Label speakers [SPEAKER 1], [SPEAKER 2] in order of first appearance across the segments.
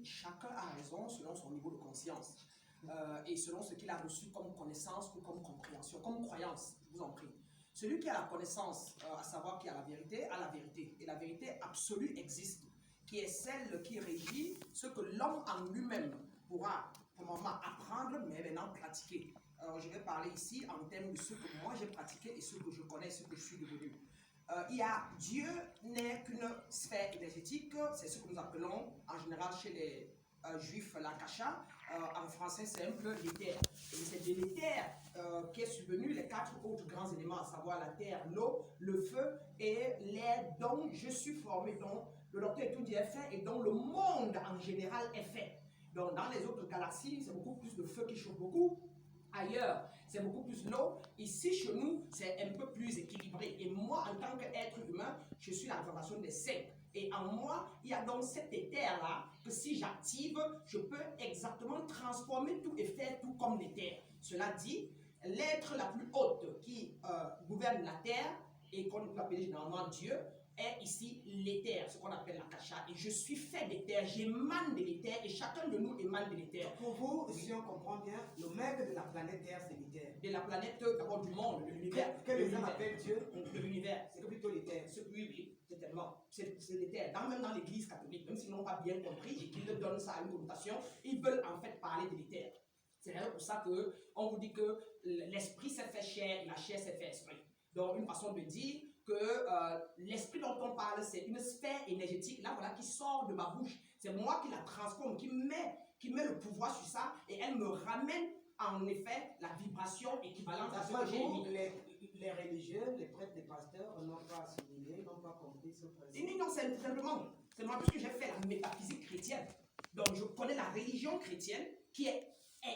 [SPEAKER 1] chacun a raison selon son niveau de conscience et selon ce qu'il a reçu comme connaissance ou comme compréhension, comme croyance, je vous en prie. Celui qui a la connaissance, à savoir qui a la vérité, et la vérité absolue existe, qui est celle qui régit ce que l'homme en lui-même pourra, probablement, apprendre, mais maintenant pratiquer. Alors, je vais parler ici en termes de ce que moi j'ai pratiqué et ce que je connais, ce que je suis devenu. Dieu n'est qu'une sphère énergétique, c'est ce que nous appelons en général chez les juifs la kasha, en français simple l'éther. Et c'est de l'éther qu'est subvenu les 4 autres grands éléments, à savoir la terre, l'eau, le feu et l'air dont je suis formé, dont le docteur Etundi est fait et dont le monde en général est fait. Donc dans les autres galaxies, c'est beaucoup plus de feu qui chauffe beaucoup. Ailleurs, c'est beaucoup plus l'eau. Ici, chez nous, c'est un peu plus équilibré. Et moi, en tant qu'être humain, je suis la représentation des saints. Et en moi, il y a donc cet éther-là que si j'active, je peux exactement transformer tout et faire tout comme l'éther. Cela dit, l'être la plus haute qui gouverne la terre et qu'on peut appeler généralement Dieu, est ici l'éther, ce qu'on appelle la kasha. Et je suis fait d'éther, j'émane de l'éther et chacun de nous émane de l'éther.
[SPEAKER 2] Pour vous, si on comprend bien, le maître de la planète Terre, c'est l'éther.
[SPEAKER 1] De la planète, d'abord du monde, de l'univers.
[SPEAKER 2] Que les gens appellent Dieu,
[SPEAKER 1] de l'univers.
[SPEAKER 2] c'est plutôt l'éther.
[SPEAKER 1] Oui, oui, certainement. C'est l'éther. Même dans l'église catholique, même s'ils n'ont pas bien compris et qu'ils donnent ça à une connotation, ils veulent en fait parler de l'éther. C'est d'ailleurs pour ça qu'on vous dit que l'esprit s'est fait chair et la chair s'est fait esprit. Donc, une façon de dire que l'esprit dont on parle, c'est une sphère énergétique, là, voilà, qui sort de ma bouche. C'est moi qui la transforme, qui met le pouvoir sur ça, et elle me ramène, en effet, la vibration équivalente à ce que j'ai mis.
[SPEAKER 2] Les religieux, les prêtres, les pasteurs n'ont pas assimilé, n'ont pas compris ce principe.
[SPEAKER 1] Non, c'est simplement puisque j'ai fait la métaphysique chrétienne. Donc, je connais la religion chrétienne, qui est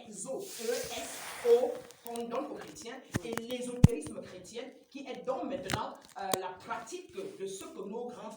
[SPEAKER 1] exo, E-S-O, qu'on donne aux chrétiens, et l'ésotérisme chrétien, qui est donc maintenant la pratique de ce que nos grands